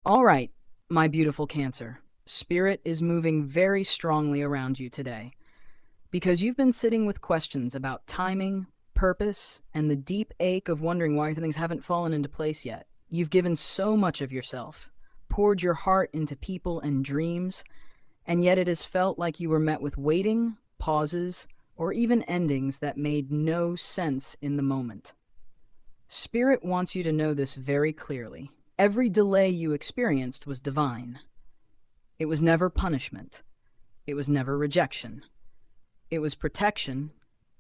All right, my beautiful Cancer. Spirit is moving very strongly around you today because you've been sitting with questions about timing, purpose, and the deep ache of wondering why things haven't fallen into place yet. You've given so much of yourself, poured your heart into people and dreams, and yet it has felt like you were met with waiting, pauses, or even endings that made no sense in the moment. Spirit wants you to know this very clearly. Every delay you experienced was divine. It was never punishment. It was never rejection. It was protection,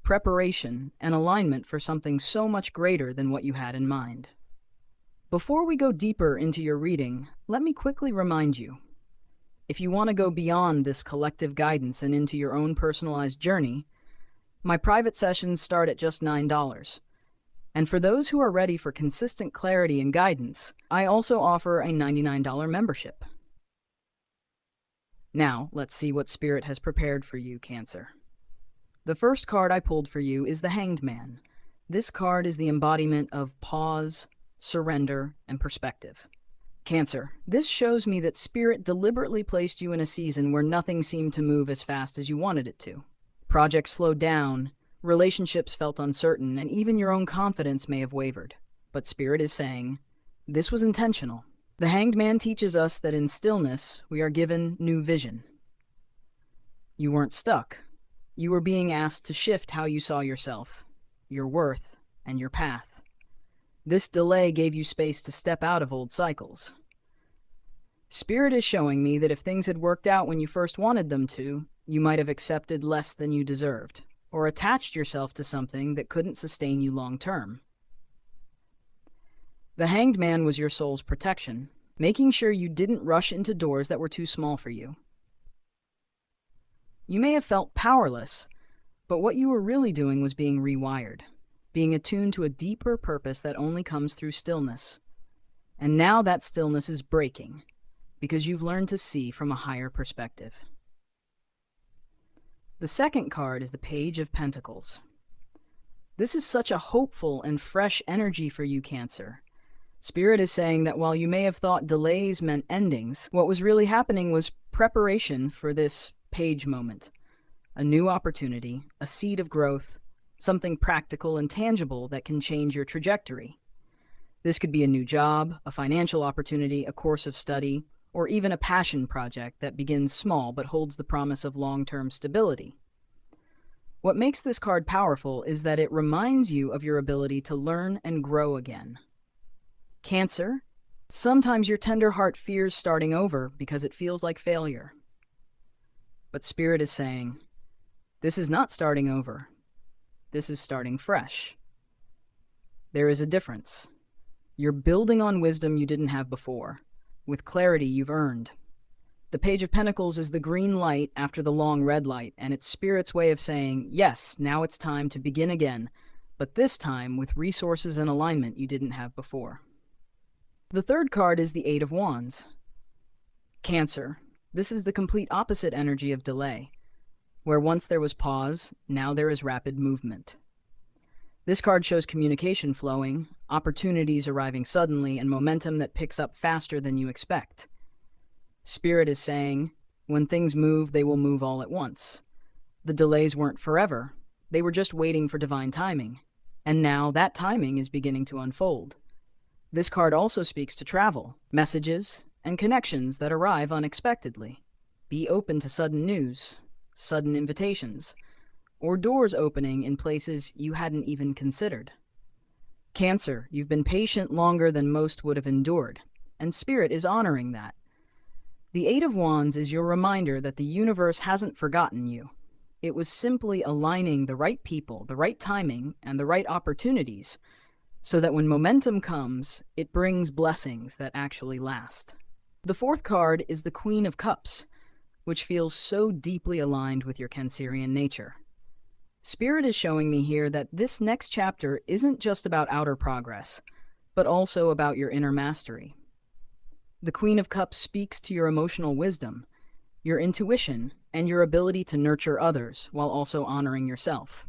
preparation, and alignment for something so much greater than what you had in mind. Before we go deeper into your reading, let me quickly remind you, if you want to go beyond this collective guidance and into your own personalized journey, my private sessions start at just $9. And for those who are ready for consistent clarity and guidance, I also offer a $99 membership. Now, let's see what Spirit has prepared for you, Cancer. The first card I pulled for you is the Hanged Man. This card is the embodiment of pause, surrender, and perspective. Cancer, this shows me that Spirit deliberately placed you in a season where nothing seemed to move as fast as you wanted it to. Projects slowed down, relationships felt uncertain, and even your own confidence may have wavered. But Spirit is saying, this was intentional. The Hanged Man teaches us that in stillness, we are given new vision. You weren't stuck. You were being asked to shift how you saw yourself, your worth, and your path. This delay gave you space to step out of old cycles. Spirit is showing me that if things had worked out when you first wanted them to, you might have accepted less than you deserved, or attached yourself to something that couldn't sustain you long term. The Hanged Man was your soul's protection, making sure you didn't rush into doors that were too small for you. You may have felt powerless, but what you were really doing was being rewired, being attuned to a deeper purpose that only comes through stillness. And now that stillness is breaking, because you've learned to see from a higher perspective. The second card is the Page of Pentacles. This is such a hopeful and fresh energy for you, Cancer. Spirit is saying that while you may have thought delays meant endings, what was really happening was preparation for this page moment. A new opportunity, a seed of growth, something practical and tangible that can change your trajectory. This could be a new job, a financial opportunity, a course of study, or even a passion project that begins small but holds the promise of long-term stability. What makes this card powerful is that it reminds you of your ability to learn and grow again. Cancer, sometimes your tender heart fears starting over because it feels like failure. But Spirit is saying, this is not starting over. This is starting fresh. There is a difference. You're building on wisdom you didn't have before, with clarity you've earned. The Page of Pentacles is the green light after the long red light, and it's Spirit's way of saying, yes, now it's time to begin again, but this time with resources and alignment you didn't have before. The third card is the Eight of Wands. Cancer, this is the complete opposite energy of delay. Where once there was pause, now there is rapid movement. This card shows communication flowing, opportunities arriving suddenly, and momentum that picks up faster than you expect. Spirit is saying, when things move, they will move all at once. The delays weren't forever. They were just waiting for divine timing. And now that timing is beginning to unfold. This card also speaks to travel, messages, and connections that arrive unexpectedly. Be open to sudden news, sudden invitations, or doors opening in places you hadn't even considered. Cancer, you've been patient longer than most would have endured, and Spirit is honoring that. The Eight of Wands is your reminder that the universe hasn't forgotten you. It was simply aligning the right people, the right timing, and the right opportunities, so that when momentum comes, it brings blessings that actually last. The fourth card is the Queen of Cups, which feels so deeply aligned with your Cancerian nature. Spirit is showing me here that this next chapter isn't just about outer progress, but also about your inner mastery. The Queen of Cups speaks to your emotional wisdom, your intuition, and your ability to nurture others while also honoring yourself.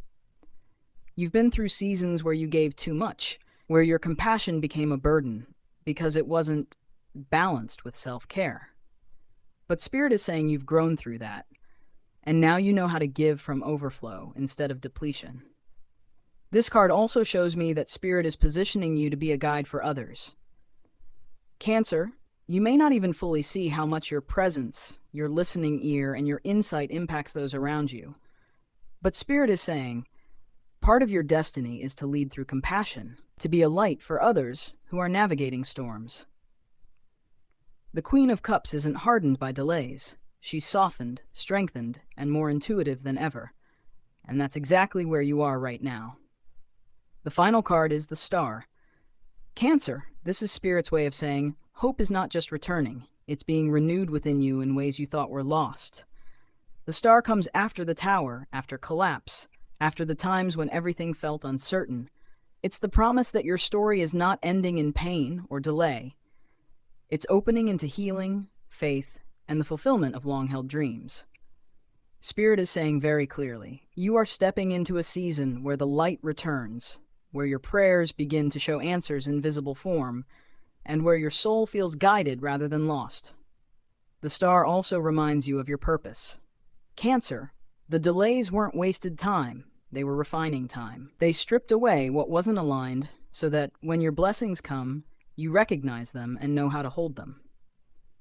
You've been through seasons where you gave too much, where your compassion became a burden, because it wasn't balanced with self-care. But Spirit is saying you've grown through that, and now you know how to give from overflow instead of depletion. This card also shows me that Spirit is positioning you to be a guide for others. Cancer, you may not even fully see how much your presence, your listening ear, and your insight impacts those around you. But Spirit is saying, part of your destiny is to lead through compassion, to be a light for others who are navigating storms. The Queen of Cups isn't hardened by delays. She's softened, strengthened, and more intuitive than ever. And that's exactly where you are right now. The final card is the Star. Cancer, this is Spirit's way of saying, hope is not just returning, it's being renewed within you in ways you thought were lost. The Star comes after the Tower, after collapse, after the times when everything felt uncertain. It's the promise that your story is not ending in pain or delay. It's opening into healing, faith, and the fulfillment of long-held dreams. Spirit is saying very clearly, you are stepping into a season where the light returns, where your prayers begin to show answers in visible form, and where your soul feels guided rather than lost. The Star also reminds you of your purpose. Cancer, the delays weren't wasted time, they were refining time. They stripped away what wasn't aligned so that when your blessings come, you recognize them and know how to hold them.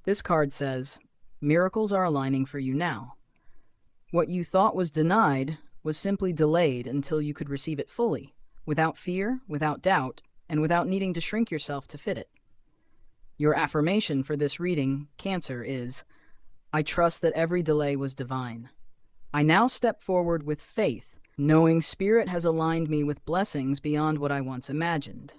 This card says, miracles are aligning for you now. What you thought was denied was simply delayed until you could receive it fully, without fear, without doubt, and without needing to shrink yourself to fit it. Your affirmation for this reading, Cancer, is, I trust that every delay was divine. I now step forward with faith, knowing Spirit has aligned me with blessings beyond what I once imagined.